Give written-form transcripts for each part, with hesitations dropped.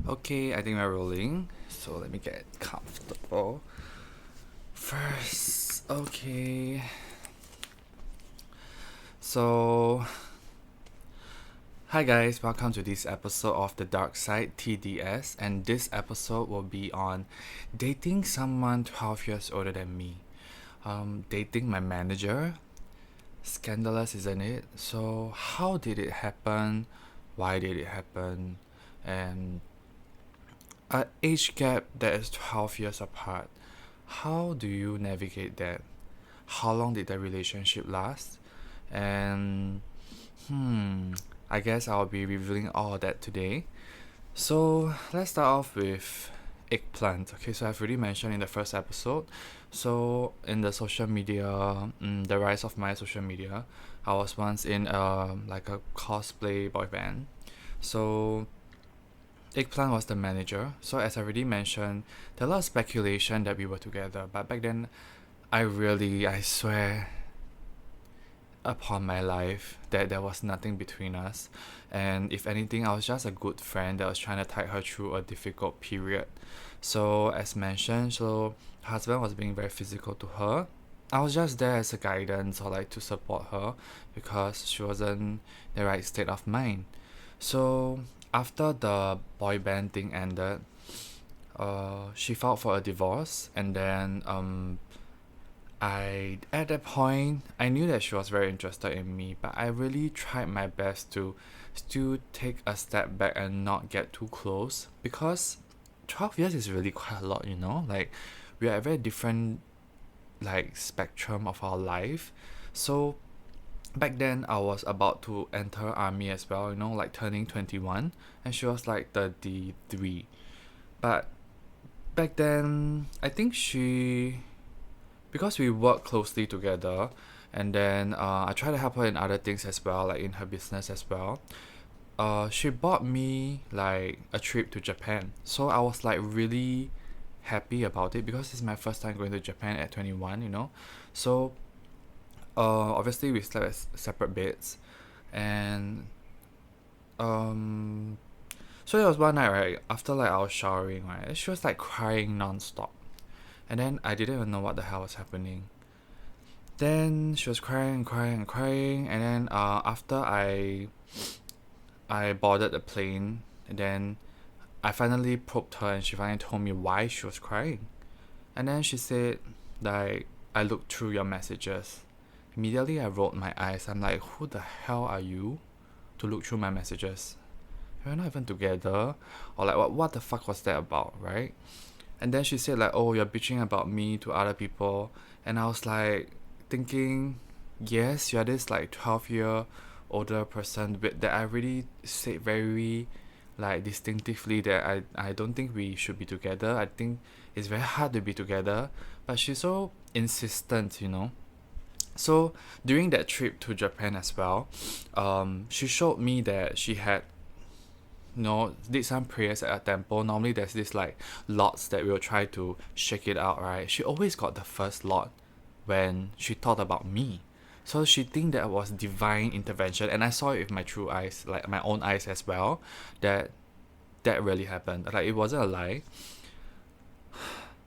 Okay, I think we're rolling. So let me get comfortable. First, okay. So, hi guys, welcome to this episode of The Dark Side TDS, and this episode will be on dating someone 12 years older than me. Dating my manager. Scandalous, isn't it? So, how did it happen? Why did it happen? And an age gap that is 12 years apart. How do you navigate that? How long did the relationship last? And I guess I'll be reviewing all of that today. So let's start off with eggplant. Okay, so I've already mentioned in the first episode. So in the social media, the rise of my social media, I was once in like a cosplay boy band. So Eggplant was the manager. So as I already mentioned, there was a lot of speculation that we were together. But back then, I swear upon my life that there was nothing between us. And if anything, I was just a good friend that was trying to tide her through a difficult period. So as mentioned, so her husband was being very physical to her. I was just there as a guidance or like to support her because she wasn't in the right state of mind. So after the boy band thing ended, she filed for a divorce, and then I at that point I knew that she was very interested in me, but I really tried my best to still take a step back and not get too close because 12 years is really quite a lot, you know? Like we are at a very different like spectrum of our life. So back then I was about to enter army as well, you know, like turning 21, and she was like 33. But back then I think she, because we work closely together, and then I try to help her in other things as well, like in her business as well. She bought me like a trip to Japan, so I was like really happy about it because it's my first time going to Japan at 21, you know. So obviously we slept at separate beds, and um so there was one night, right, after like I was showering, right, she was like crying non-stop, and then I didn't even know what the hell was happening. Then she was crying and crying and crying, and then after I boarded the plane, and then I finally probed her, and she finally told me why she was crying. And then she said, like, I looked through your messages. Immediately I rolled my eyes. I'm like, who the hell are you to look through my messages? We're not even together. Or like, what the fuck was that about, right? And then she said like, oh, you're bitching about me to other people. And I was like thinking, yes, you're this like 12-year older person, but that I really said very like distinctively that I don't think we should be together. I think it's very hard to be together. But she's so insistent, you know. So during that trip to Japan as well, she showed me that she had, you know, did some prayers at a temple. Normally there's this like lots that we'll try to shake it out, right? She always got the first lot when she thought about me. So she think that was divine intervention, and I saw it with my true eyes, like my own eyes as well, that that really happened. Like it wasn't a lie.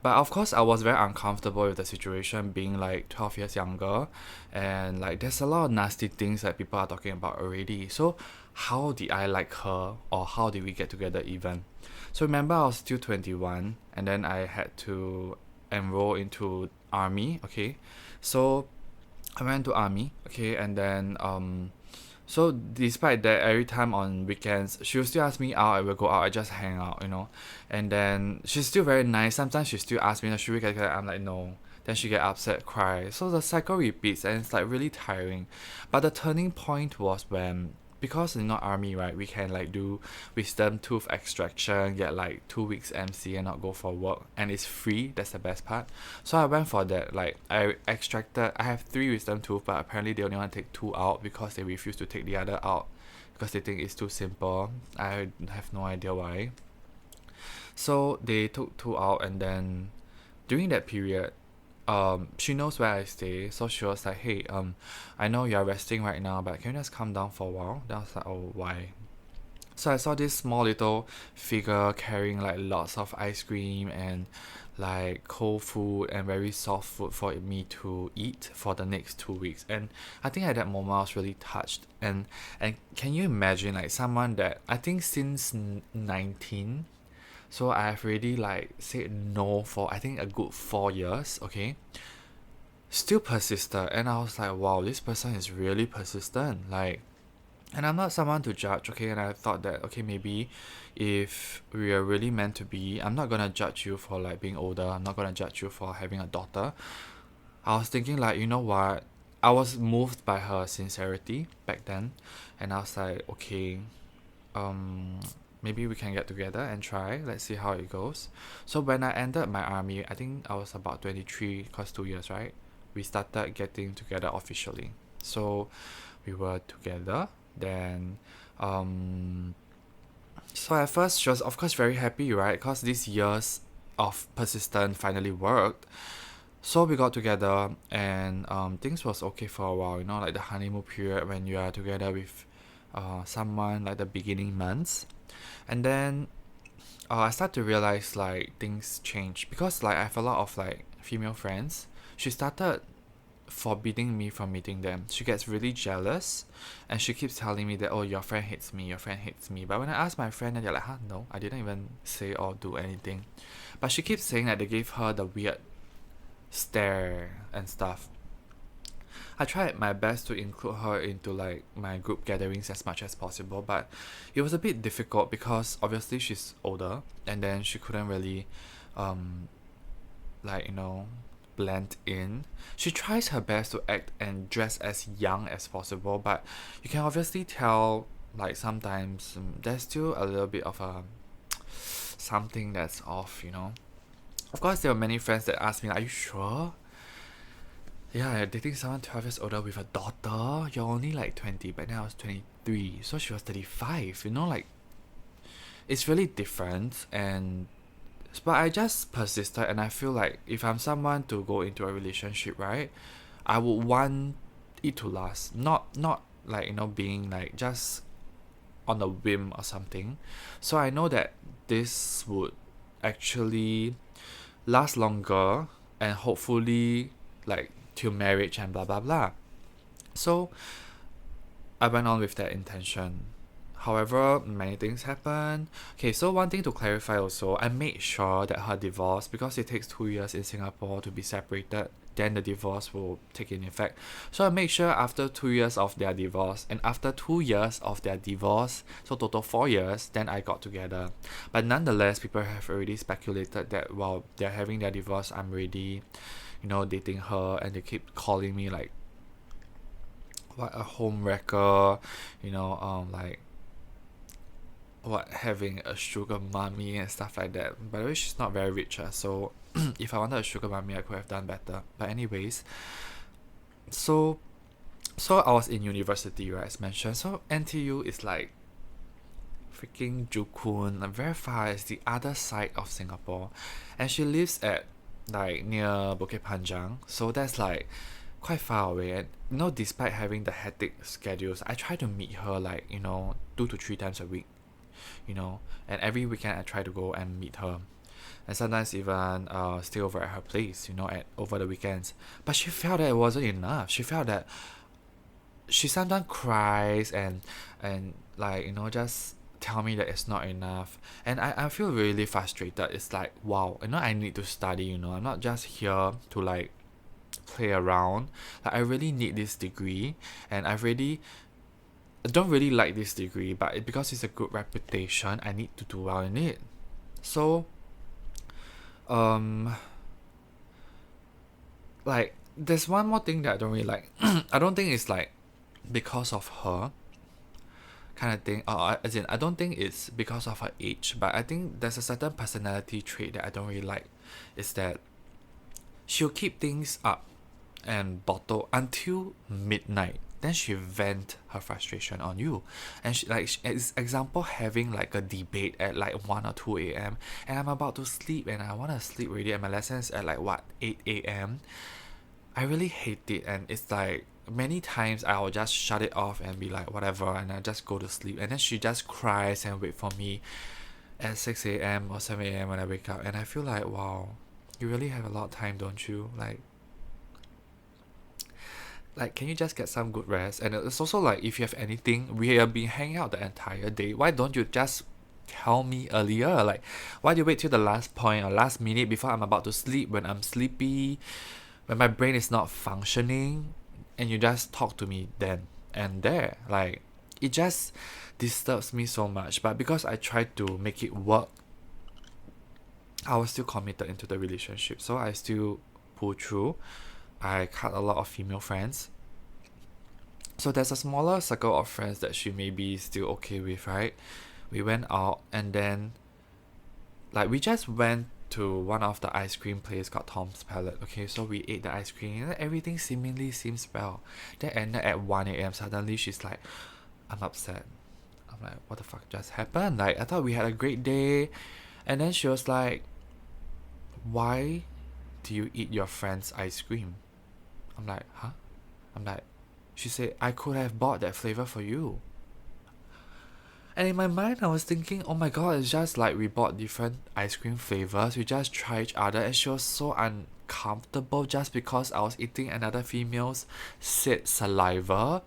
But of course I was very uncomfortable with the situation being like 12 years younger, and like there's a lot of nasty things that people are talking about already. So how did I like her, or how did we get together even? So remember I was still 21, and then I had to enroll into army, okay? So I went to army, okay, and then so despite that, every time on weekends, she will still ask me out. I will go out. I just hang out, you know. And then she's still very nice. Sometimes she still asks me, "No, should we get together?" I'm like, no. Then she get upset, cry. So the cycle repeats, and it's like really tiring. But the turning point was when, because in not army, right, we can like do wisdom tooth extraction, get like 2 weeks MC and not go for work, and it's free. That's the best part. So I went for that. Like I have 3 wisdom tooth, but apparently they only want to take 2 out because they refuse to take the other out because they think it's too simple. I have no idea why. So they took 2 out, and then during that period, she knows where I stay, so she was like, hey, I know you're resting right now, but can you just come down for a while? Then I was like, oh, why? So I saw this small little figure carrying like lots of ice cream and like cold food and very soft food for me to eat for the next 2 weeks. And I think at that moment I was really touched. And can you imagine like someone that I think since 19, so I've already like said no for I think a good 4 years, okay? Still persisted, and I was like, wow, this person is really persistent. Like, and I'm not someone to judge, okay? And I thought that, okay, maybe if we are really meant to be, I'm not gonna judge you for like being older. I'm not gonna judge you for having a daughter. I was thinking like, you know what? I was moved by her sincerity back then, and I was like, okay, um, maybe we can get together and try. Let's see how it goes. So when I ended my army, I think I was about 23, cause 2 years, right? We started getting together officially. So we were together. Then, um, so at first she was of course very happy, right? Cause these years of persistence finally worked. So we got together, and things was okay for a while. You know, like the honeymoon period when you are together with, someone, like the beginning months, and then I start to realize like things change because like I have a lot of like female friends. She started forbidding me from meeting them. She gets really jealous, and she keeps telling me that, oh, your friend hates me, your friend hates me. But when I ask my friend, and they're like, huh, no, I didn't even say or do anything. But she keeps saying that they gave her the weird stare and stuff. I tried my best to include her into like my group gatherings as much as possible, but it was a bit difficult because obviously she's older, and then she couldn't really, um, like blend in. She tries her best to act and dress as young as possible, but you can obviously tell like sometimes there's still a little bit of a something that's off. Of course, there were many friends that asked me, like, are you sure? Yeah, you're dating someone 12 years older with a daughter. You're only like 20, but then I was 23, so she was 35. Like, it's really different. And but I just persisted, and I feel like if I'm someone to go into a relationship, right, I would want it to last. Not like being like just on a whim or something. So I know that this would actually last longer and hopefully like till marriage and blah blah blah. So I went on with that intention. However, many things happen. Okay, so one thing to clarify also, I made sure that her divorce, because it takes 2 years in Singapore to be separated, then the divorce will take in effect. So I made sure after 2 years of their divorce, and after 2 years of their divorce, so total 4 years, then I got together. But nonetheless, people have already speculated that while they're having their divorce, I'm already, dating her, and they keep calling me like what a home wrecker, like what having a sugar mommy and stuff like that. By the way, she's not very rich, so if I wanted a sugar mommy, I could have done better. But anyways, so I was in university, right, as mentioned. So NTU is like freaking Jukun, like very far. It's the other side of Singapore, and she lives at like near Bukit Panjang. So that's like quite far away. And despite having the hectic schedules, I try to meet her like 2 to 3 times a week. And every weekend I try to go and meet her, and sometimes even stay over at her place, at over the weekends. But she felt that it wasn't enough. She felt that she sometimes cries and like just tell me that it's not enough, and I feel really frustrated. It's like, wow, I need to study. I'm not just here to like play around. Like I really need this degree, and I don't really like this degree, but because it's a good reputation, I need to do well in it. So, um, like, there's one more thing that I don't really like. I don't think it's like because of her kind of thing. As in, I don't think it's because of her age, but I think there's a certain personality trait that I don't really like. Is that she'll keep things up and bottle until midnight. Then she vent her frustration on you, and she like as example having like a debate at like 1 or 2 a.m. and I'm about to sleep, and I want to sleep already, and my lessons at like what 8 a.m. I really hate it, and it's like many times I will just shut it off and be like whatever, and I just go to sleep, and then she just cries and wait for me at 6 a.m. or 7 a.m. when I wake up, and I feel like, wow, you really have a lot of time, don't you? Like, can you just get some good rest? And it's also like, if you have anything, we have been hanging out the entire day. Why don't you just tell me earlier? Like, why do you wait till the last point or last minute before I'm about to sleep, when I'm sleepy, when my brain is not functioning, and you just talk to me then and there? Like, it just disturbs me so much. But because I tried to make it work, I was still committed into the relationship. So I still pull through. I cut a lot of female friends. So there's a smaller circle of friends that she may be still okay with, right? We went out, and then like we just went to one of the ice cream place called Tom's Palette. Okay, so we ate the ice cream and everything seemingly seems well. Then ended at 1 a.m. Suddenly she's like, I'm upset. I'm like, what the fuck just happened? Like, I thought we had a great day. And then she was like, why do you eat your friend's ice cream? I'm like, huh? I'm like, she said, I could have bought that flavor for you. And in my mind, I was thinking, oh my god, it's just like we bought different ice cream flavors. We just tried each other, and she was so uncomfortable just because I was eating another female's said saliva.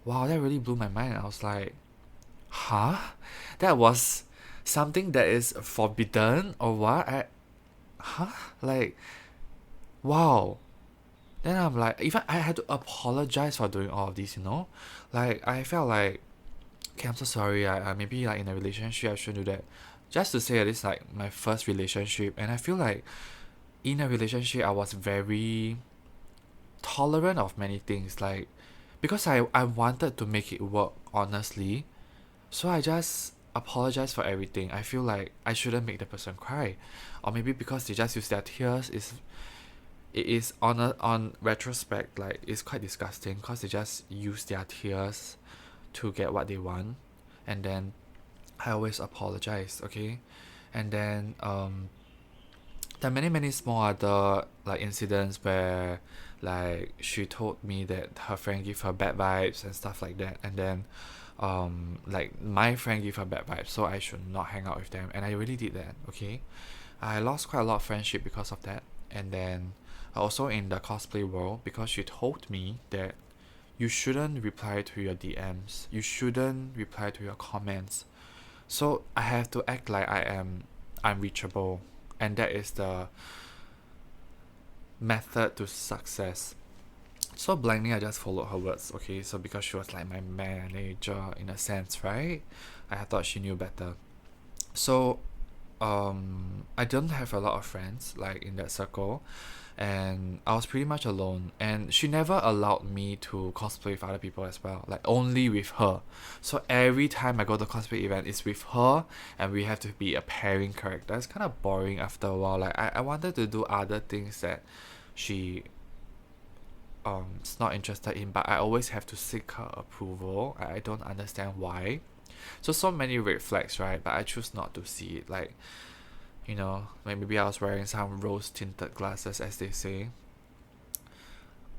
Wow, that really blew my mind. I was like, huh? That was something that is forbidden or what? Huh? Like, wow. Then I'm like, even I had to apologize for doing all of this, you know? Like, I felt like, okay, I'm so sorry. I maybe like in a relationship I shouldn't do that. Just to say that it's like my first relationship, and I feel like in a relationship I was very tolerant of many things, like because I wanted to make it work honestly. So I just apologize for everything. I feel like I shouldn't make the person cry. Or maybe because they just use their tears, it is on retrospect, like it's quite disgusting because they just use their tears to get what they want. And then I always apologize, okay? And then there are many small other like incidents where like she told me that her friend gave her bad vibes and stuff like that, and then like my friend gave her bad vibes, so I should not hang out with them, and I really did that, okay? I lost quite a lot of friendship because of that. And then also in the cosplay world, because she told me that you shouldn't reply to your DMs, you shouldn't reply to your comments. So I have to act like I am unreachable, and that is the method to success. So blindly I just followed her words, okay? So because she was like my manager in a sense, right? I thought she knew better. So I don't have a lot of friends like in that circle, and I was pretty much alone, and she never allowed me to cosplay with other people as well, like only with her. So every time I go to cosplay event, it's with her, and we have to be a pairing character. It's kind of boring after a while. Like I wanted to do other things that she is not interested in, but I always have to seek her approval. I don't understand why. So many red flags, right? But I choose not to see it. Like, you know, like maybe I was wearing some rose tinted glasses, as they say.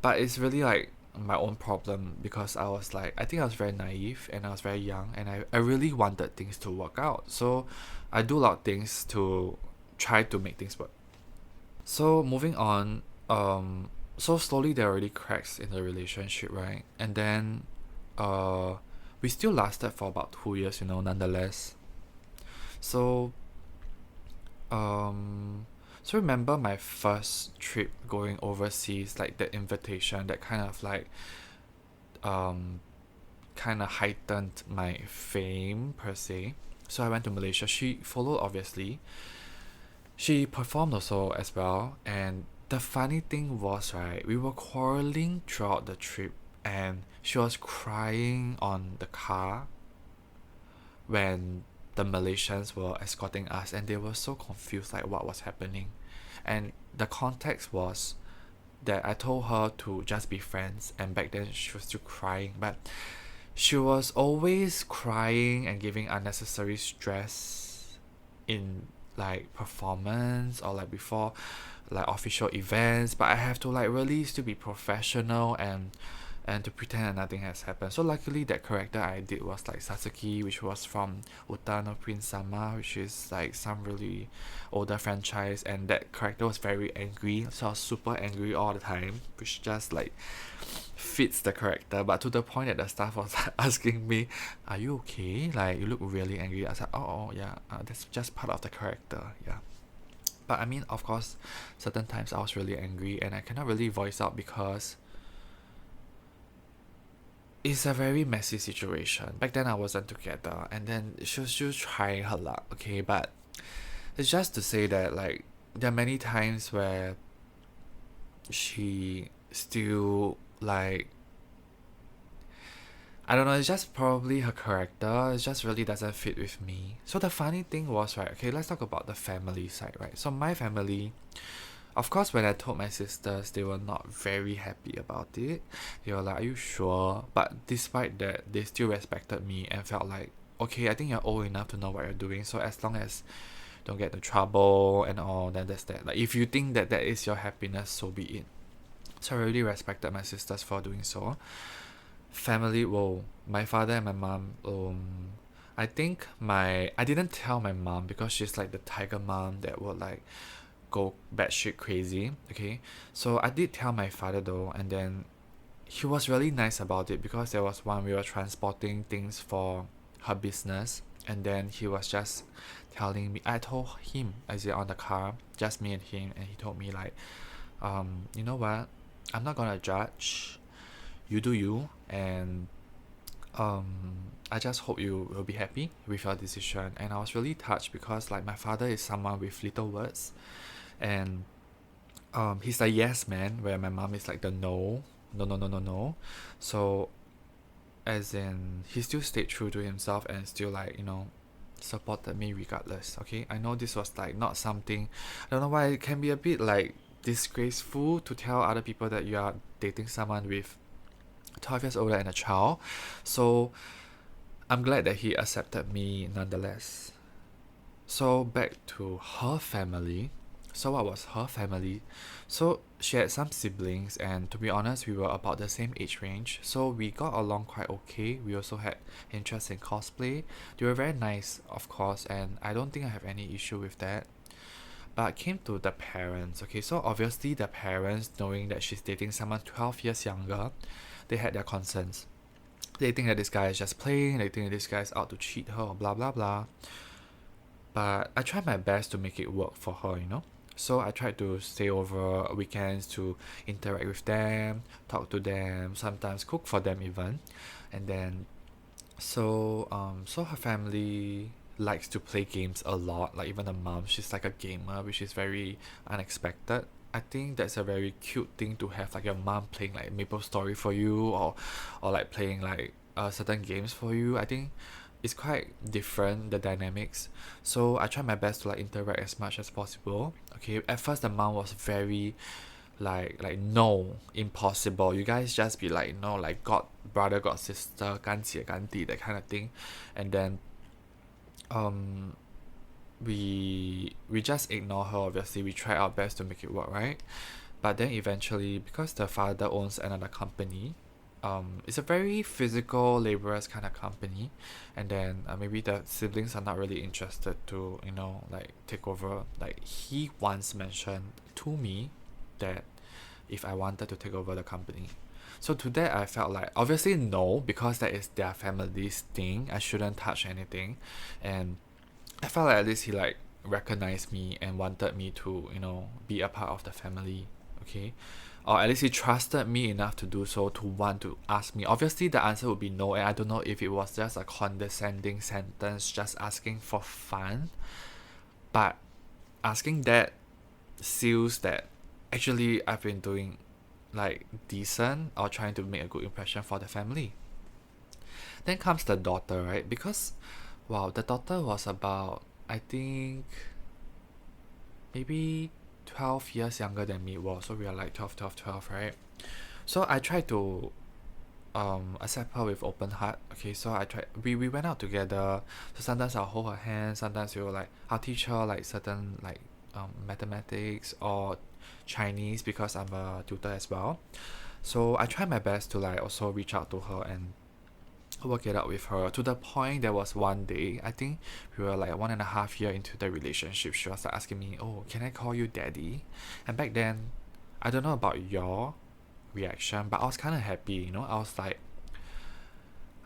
But it's really like my own problem, because I was like, I think I was very naive and I was very young, and I really wanted things to work out. So I do a lot of things to try to make things work. So moving on, so slowly there are already cracks in the relationship, right? And then we still lasted for about 2 years, you know, nonetheless. So so remember my first trip going overseas, like the invitation that kind of like kind of heightened my fame per se. So I went to Malaysia. She followed, obviously. She performed also as well, and the funny thing was, right, we were quarreling throughout the trip, and she was crying on the car when the Malaysians were escorting us, and they were so confused, like what was happening. And the context was that I told her to just be friends, and back then she was still crying, but she was always crying and giving unnecessary stress in like performance or like before like official events. But I have to like really still be professional and and to pretend that nothing has happened. So luckily that character I did was like Sasuke, which was from Utano Prince Sama, which is like some really older franchise, and that character was very angry, so I was super angry all the time, which just like fits the character, but to the point that the staff was like, asking me, "Are you okay? Like you look really angry." I was like, "Oh, yeah, that's just part of the character, yeah." But I mean, of course, certain times I was really angry and I cannot really voice out because it's a very messy situation. Back then I wasn't together, and then she was just trying her luck, okay? But it's just to say that like there are many times where she still like, I don't know, it's just probably her character. It just really doesn't fit with me. So the funny thing was, right, okay, let's talk about the family side, right? So my family, of course, when I told my sisters, they were not very happy about it. They were like, "Are you sure?" But despite that, they still respected me and felt like, okay, I think you're old enough to know what you're doing. So as long as don't get into trouble and all, then that's that. Like if you think that that is your happiness, so be it. So I really respected my sisters for doing so. Family, well, my father and my mom, I think I didn't tell my mom because she's like the tiger mom that would like go batshit crazy, okay? So I did tell my father though, and then he was really nice about it because there was one we were transporting things for her business, and then he was just telling me, I told him, as in on the car, just me and him, and he told me like, you know what? I'm not gonna judge. You do you, and um I just hope you will be happy with your decision. And I was really touched because like my father is someone with little words, and he's a yes man, where my mom is like the no, no, no, no, no, no. So as in he still stayed true to himself and still like, supported me regardless. Okay, I know this was like not something, I don't know why it can be a bit like disgraceful to tell other people that you are dating someone with 12 years older and a child. So I'm glad that he accepted me nonetheless. So back to her family. So what was her family? So she had some siblings, and to be honest, we were about the same age range. So we got along quite okay. We also had interest in cosplay. They were very nice, of course, and I don't think I have any issue with that. But came to the parents. Okay, so obviously the parents, knowing that she's dating someone 12 years younger, they had their concerns. They think that this guy is just playing, they think that this guy is out to cheat her, or blah blah blah. But I tried my best to make it work for her. So I tried to stay over weekends to interact with them, talk to them, sometimes cook for them even. And then so her family likes to play games a lot. Like even the mom, she's like a gamer, which is very unexpected. I think that's a very cute thing to have, like your mom playing like Maple Story for you, or like playing like certain games for you. I think it's quite different, the dynamics. So I try my best to like interact as much as possible. Okay, at first the mom was very like no, impossible. You guys just be like, no, like god brother, god sister, 干姐干弟 that kind of thing. And then um we just ignore her. Obviously we try our best to make it work, right? But then eventually, because the father owns another company, it's a very physical laborers kind of company, and then maybe the siblings are not really interested to like take over. Like he once mentioned to me that if I wanted to take over the company. So to that I felt like obviously no, because that is their family's thing. I shouldn't touch anything. And I felt like at least he like recognized me and wanted me to, be a part of the family. Okay. Or at least he trusted me enough to do so, to want to ask me. Obviously the answer would be no, and I don't know if it was just a condescending sentence, just asking for fun. But asking that seals that actually I've been doing like decent or trying to make a good impression for the family. Then comes the daughter, right? Because wow, the daughter was about, I think, maybe 12 years younger than me. Wow, so we are like 12, 12, 12, right? So I tried to accept her with open heart. Okay, so we went out together. So sometimes I'll hold her hand, sometimes I'll teach her like certain mathematics or Chinese, because I'm a tutor as well. So I tried my best to like also reach out to her and work it out with her, to the point there was one day, I think we were like 1.5 year into the relationship, she was like asking me, oh, can I call you daddy? And back then, I don't know about your reaction, but I was kind of happy, I was like,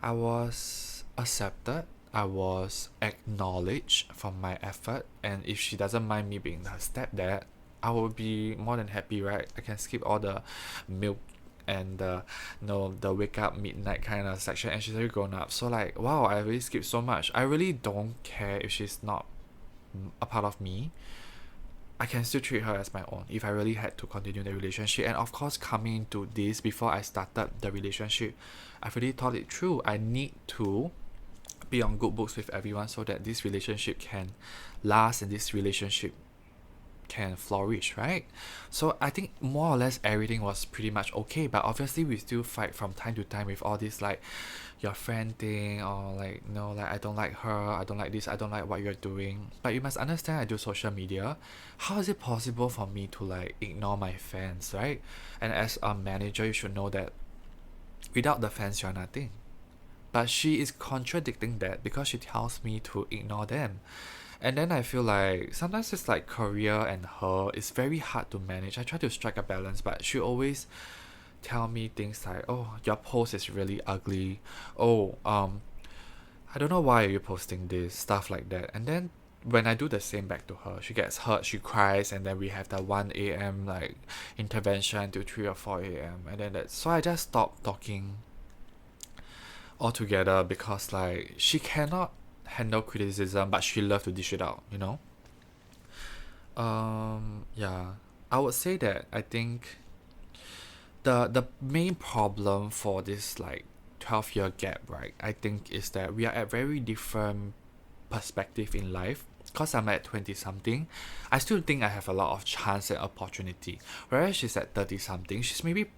I was accepted, I was acknowledged for my effort, and if she doesn't mind me being her stepdad, I would be more than happy, right? I can skip all the milk and the wake up midnight kind of section, and she's already grown up. So like, wow, I really skipped so much. I really don't care if she's not a part of me. I can still treat her as my own if I really had to continue the relationship. And of course, coming into this before I started the relationship, I've really thought it through. I need to be on good books with everyone so that this relationship can last and this relationship can flourish, right? So I think more or less everything was pretty much okay, but obviously we still fight from time to time with all this like your friend thing, or like no, like I don't like her, I don't like this, I don't like what you're doing. But you must understand, I do social media. How is it possible for me to like ignore my fans, right? And as a manager, you should know that without the fans you're nothing. But she is contradicting that because she tells me to ignore them. And then I feel like sometimes it's like career and her, it's very hard to manage. I try to strike a balance, but she always tell me things like, oh, your post is really ugly. Oh, I don't know why are you posting this, stuff like that. And then when I do the same back to her, she gets hurt, she cries, and then we have the 1 a.m. like intervention to 3 or 4 a.m. And then so I just stopped talking altogether because like she cannot handle criticism, but she loves to dish it out. Yeah, I would say that I think the main problem for this like 12-year gap, right? I think is that we are at very different perspective in life. Cause I'm at 20 something, I still think I have a lot of chance and opportunity. Whereas she's at 30 something, she's maybe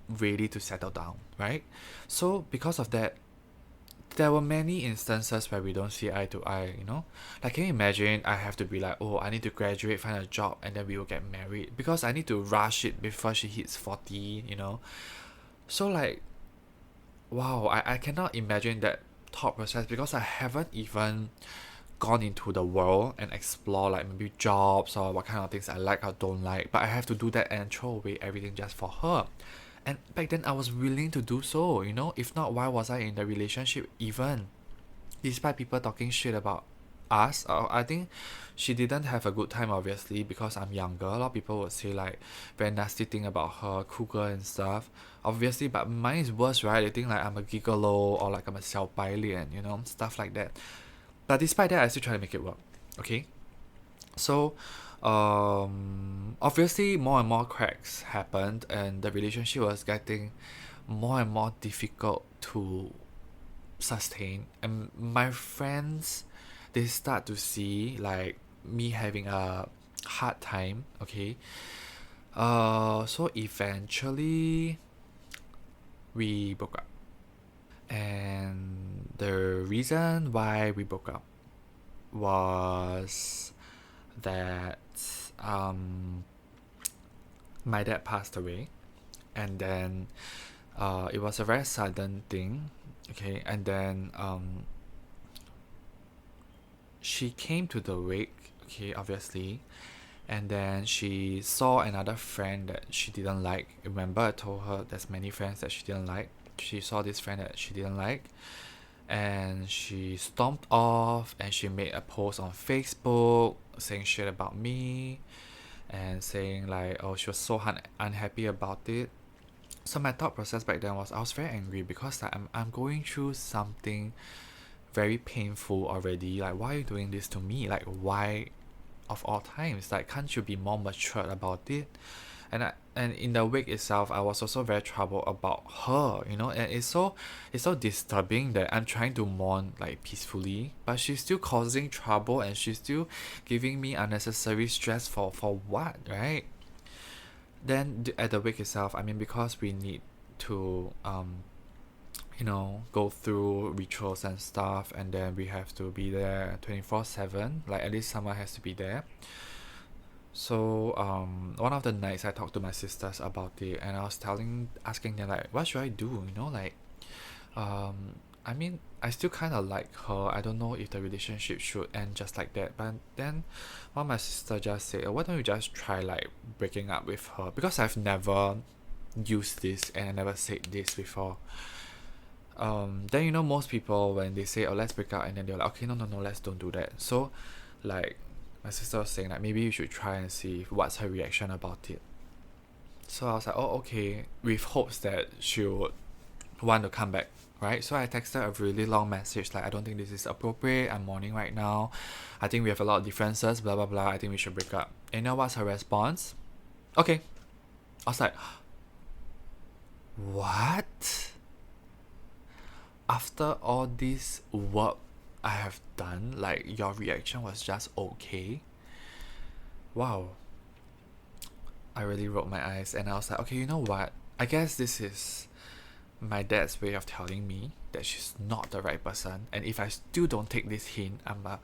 ready to settle down, right? So because of that, there were many instances where we don't see eye to eye. Like, can you imagine I have to be like, oh, I need to graduate, find a job, and then we will get married because I need to rush it before she hits 40. So, like, wow, I cannot imagine that thought process because I haven't even gone into the world and explore like maybe jobs or what kind of things I like or don't like, but I have to do that and throw away everything just for her. And back then I was willing to do so. If not, why was I in the relationship even? Despite people talking shit about us, I think she didn't have a good time obviously because I'm younger. A lot of people would say like very nasty thing about her, cougar and stuff. Obviously, but mine is worse, right? They think like I'm a gigolo or like I'm a 小白脸, stuff like that. But despite that, I still try to make it work. Okay? So, obviously, more and more cracks happened, and the relationship was getting more and more difficult to sustain. And my friends, they start to see like me having a hard time. Okay. So eventually, we broke up, and the reason why we broke up was that um my dad passed away, and then it was a very sudden thing. Okay, and then she came to the wake, okay, obviously, and then she saw another friend that she didn't like. Remember, I told her there's many friends that she didn't like. She saw this friend that she didn't like, and she stomped off, and she made a post on Facebook saying shit about me, and saying like, oh, she was so unhappy about it. So my thought process back then was I was very angry because like, I'm going through something very painful already. Like, why are you doing this to me? Like, why of all times? Like, can't you be more matured about it? And in the wake itself, I was also very troubled about her. And it's so disturbing that I'm trying to mourn like peacefully, but she's still causing trouble and she's still giving me unnecessary stress for what, right? Then at the wake itself, I mean, because we need to go through rituals and stuff, and then we have to be there 24/7. Like, at least someone has to be there. So one of the nights I talked to my sisters about it, and I was asking them like, what should I do? You know, like, I mean, I still kind of like her. I don't know if the relationship should end just like that. But then, one of my sister just said, oh, why don't you just try like breaking up with her? Because I've never used this and I never said this before. Then you know most people when they say, oh, let's break up, and then they're like, okay, no, let's don't do that. So, like, my sister was saying like maybe you should try and see what's her reaction about it. So I was like, oh, okay, with hopes that she would want to come back, right? So I texted a really long message like, I don't think this is appropriate. I'm mourning right now. I think we have a lot of differences. Blah blah blah. I think we should break up. And you know what's her response? Okay. I was like, what? After all this work I have done, like your reaction was just okay. Wow. I really rolled my eyes and I was like, okay, you know what? I guess this is my dad's way of telling me that she's not the right person. And if I still don't take this hint, I'm a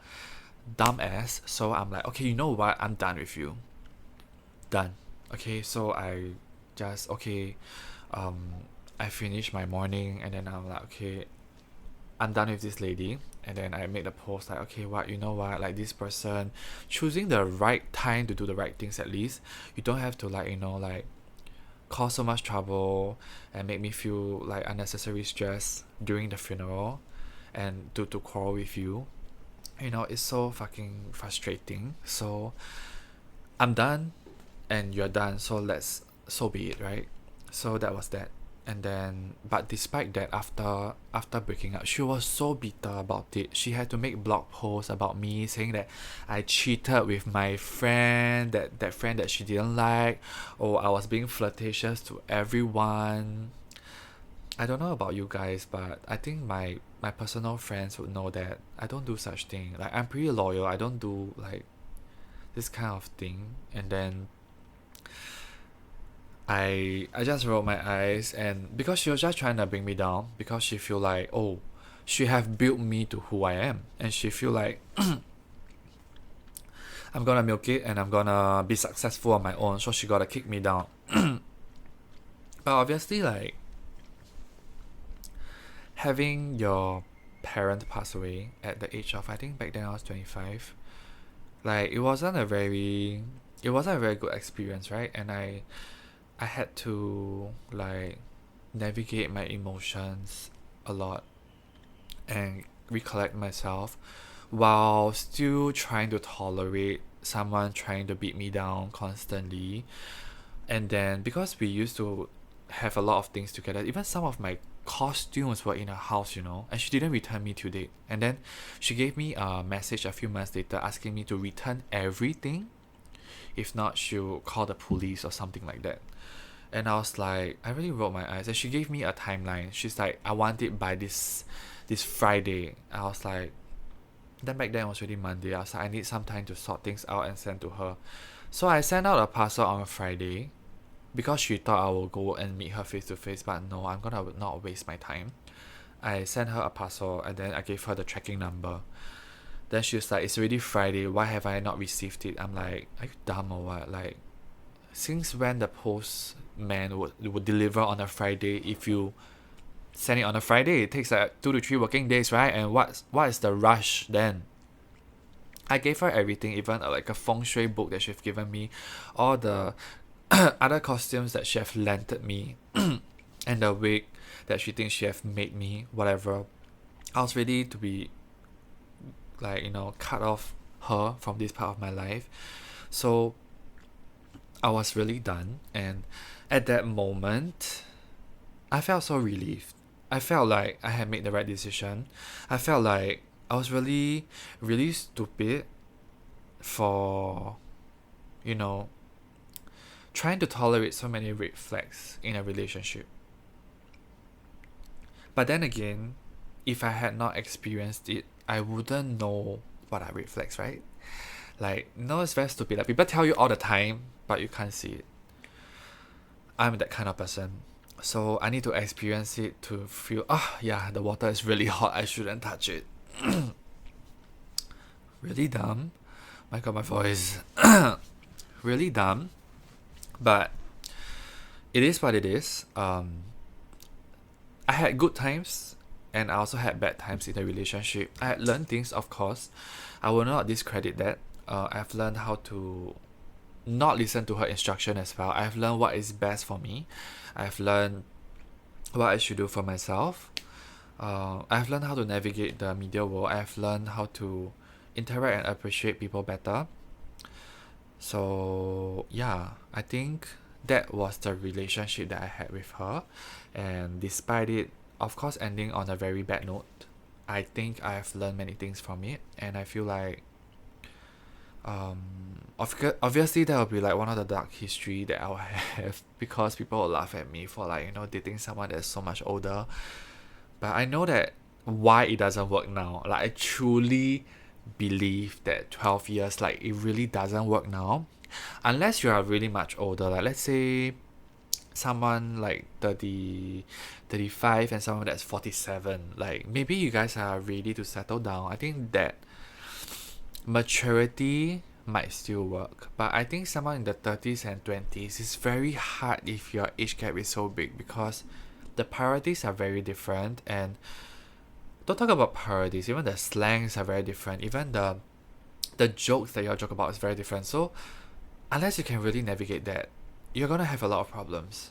dumbass. So I'm like, okay, you know what? I'm done with you. Done. Okay, so I just, okay, I finished my morning and then I'm like, okay, I'm done with this lady. And then I made the post like, okay, what, you know what, like this person choosing the right time to do the right things at least. You don't have to like, you know, like cause so much trouble and make me feel like unnecessary stress during the funeral and to quarrel with you. You know, it's so fucking frustrating. So I'm done and you're done, so be it, right? So that was that. And then but despite that, after breaking up, she was so bitter about it. She had to make blog posts about me saying that I cheated with my friend, that friend that she didn't like, or I was being flirtatious to everyone. I don't know about you guys, but I think my personal friends would know that I don't do such thing. Like I'm pretty loyal. I don't do like this kind of thing. And then I just rolled my eyes, and because she was just trying to bring me down, because she feel like, oh, she have built me to who I am, and she feel like I'm gonna milk it and I'm gonna be successful on my own, so she gotta kick me down. But obviously, like, having your parent pass away at the age of, I think back then I was 25, like it wasn't a very good experience, right? And I had to like navigate my emotions a lot and recollect myself while still trying to tolerate someone trying to beat me down constantly. And then because we used to have a lot of things together, even some of my costumes were in her house, you know, and she didn't return me to date. And then she gave me a message a few months later asking me to return everything. If not, she'll call the police or something like that. And I was like, I really rolled my eyes. And she gave me a timeline. She's like, I want it by this Friday. I was like, then back then it was already Monday. I was like, I need some time to sort things out and send to her. So I sent out a parcel on a Friday because she thought I will go and meet her face to face. But no, I'm gonna not waste my time. I sent her a parcel and then I gave her the tracking number. Then she was like, it's already Friday. Why have I not received it? I'm like, are you dumb or what? Like, since when the postman would deliver on a Friday? If you send it on a Friday, it takes like 2 to 3 working days, right? And what is the rush then? I gave her everything, even like a feng shui book that she've given me, all the other costumes that she have lent me, and the wig that she thinks she have made me, whatever. I was ready to be like, you know, cut off her from this part of my life. So I was really done, and at that moment I felt so relieved. I felt like I had made the right decision. I felt like I was really, really stupid for, you know, trying to tolerate so many red flags in a relationship. But then again, if I had not experienced it, I wouldn't know what are red flags, right? Like, no, it's very stupid. Like, people tell you all the time, but you can't see it. I'm that kind of person. So I need to experience it to feel, yeah, the water is really hot. I shouldn't touch it. Really dumb. My God, my voice. really dumb, but it is what it is. I had good times and I also had bad times in the relationship. I had learned things, of course. I will not discredit that. I've learned how to not listen to her instruction as well. I've learned what is best for me. I've learned what I should do for myself. I've learned how to navigate the media world. I've learned how to interact and appreciate people better. So yeah, I think that was the relationship that I had with her. And despite it, of course, ending on a very bad note, I think I've learned many things from it. And I feel like obviously that will be like one of the dark history that I'll have because people will laugh at me for like, dating someone that's so much older. But I know that why it doesn't work now. Like I truly believe that 12 years, like it really doesn't work now. Unless you are really much older. Like let's say someone like 30, 35 and someone that's 47. Like maybe you guys are ready to settle down. I think that maturity might still work. But I think someone in the 30s and 20s is very hard if your age gap is so big because the priorities are very different. And don't talk about priorities, even the slangs are very different. Even the jokes that y'all joke about is very different. So unless you can really navigate that, you're gonna have a lot of problems.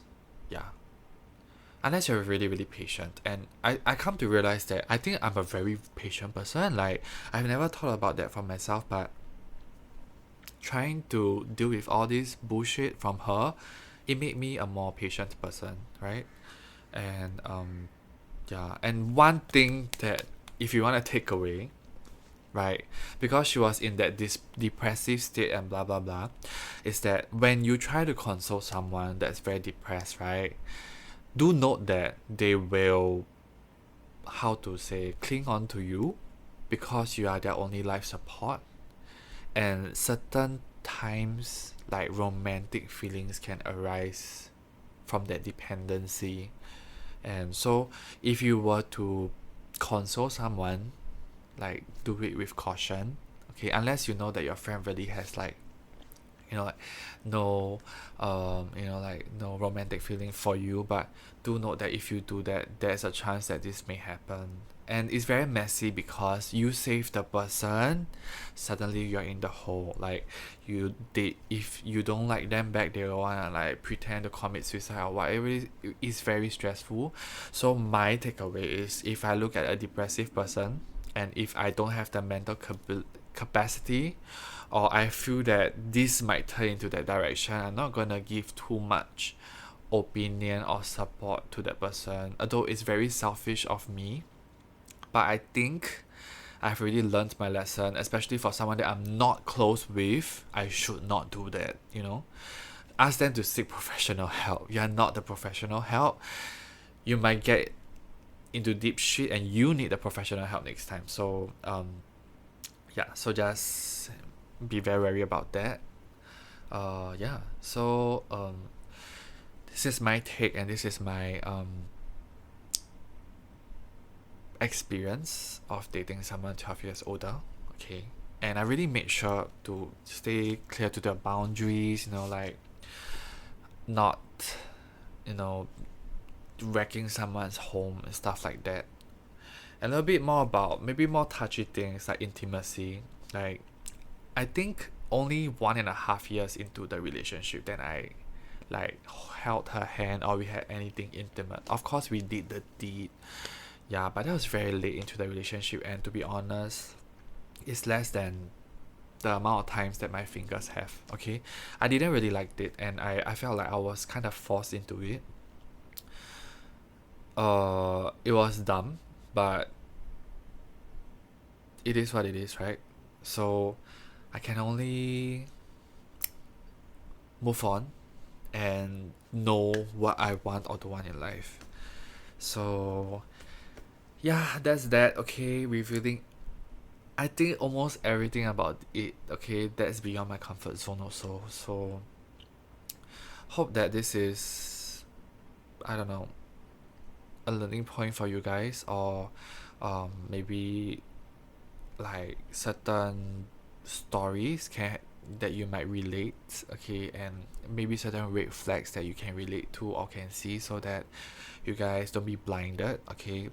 Yeah. Unless you're really, really patient. And I come to realize that I think I'm a very patient person. Like I've never thought about that for myself, but trying to deal with all this bullshit from her, it made me a more patient person, right? And yeah, and one thing that if you want to take away, right, because she was in that depressive state and blah blah blah, is that when you try to console someone that's very depressed, right, do note that they will, how to say, cling on to you because you are their only life support. And certain times like romantic feelings can arise from that dependency. And so if you were to console someone, like do it with caution, okay, unless you know that your friend really has like like no like no romantic feeling for you. But do note that if you do that, there's a chance that this may happen. And it's very messy because you save the person, suddenly you're in the hole. Like if you don't like them back, they will wanna like pretend to commit suicide or whatever. It's very stressful. So my takeaway is, if I look at a depressive person and if I don't have the mental capacity, or I feel that this might turn into that direction, I'm not gonna give too much opinion or support to that person, although it's very selfish of me. But I think I've already learned my lesson, especially for someone that I'm not close with. I should not do that, Ask them to seek professional help. You're not the professional help. You might get into deep shit and you need the professional help next time. So yeah, so just be very wary about that. Yeah. So this is my take and this is my experience of dating someone 12 years older. Okay. And I really made sure to stay clear to the boundaries, like not, wrecking someone's home and stuff like that. And a little bit more about maybe more touchy things like intimacy. Like I think only 1.5 years into the relationship then I like held her hand or we had anything intimate. Of course we did the deed. Yeah, but that was very late into the relationship, and to be honest, it's less than the amount of times that my fingers have. Okay, I didn't really like it, and I felt like I was kind of forced into it. It was dumb, but it is what it is, right? So I can only move on and know what I want or don't want in life. So yeah, that's that. Okay, revealing I think almost everything about it, okay, that's beyond my comfort zone also. So hope that this is, I don't know, a learning point for you guys, or maybe like certain stories can that you might relate, okay, and maybe certain red flags that you can relate to or can see, so that you guys don't be blinded, okay.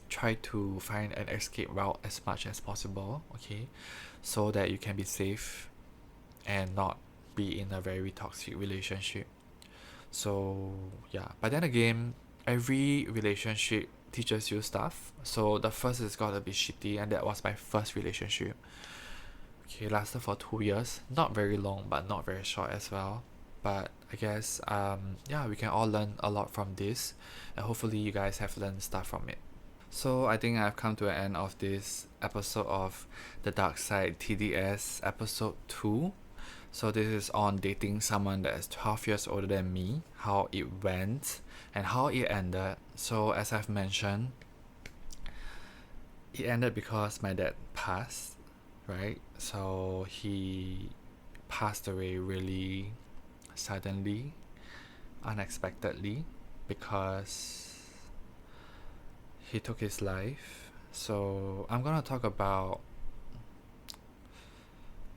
Try to find an escape route as much as possible, okay, so that you can be safe and not be in a very toxic relationship. So yeah, but then again, every relationship teaches you stuff. So the first is gotta be shitty, and that was my first relationship. Okay, lasted for 2 years. Not very long, but not very short as well. But I guess yeah, we can all learn a lot from this, and hopefully you guys have learned stuff from it. So I think I've come to an end of this episode of The Dark Side TDS episode 2. So this is on dating someone that is 12 years older than me, how it went and how it ended. So as I've mentioned, it ended because my dad passed, right? So he passed away really suddenly, unexpectedly, because he took his life. So I'm gonna talk about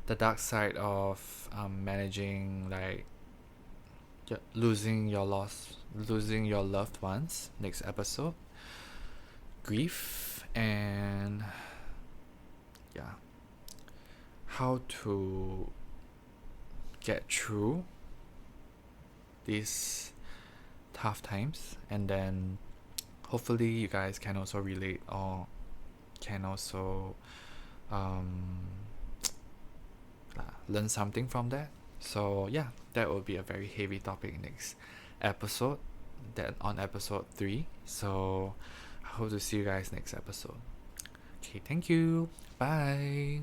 the dark side of managing, like, losing your loved ones next episode, grief, and yeah, how to get through these tough times, and then hopefully you guys can also relate or can also learn something from that. So yeah, that will be a very heavy topic next episode, that on episode 3. So I hope to see you guys next episode. Okay, thank you, bye.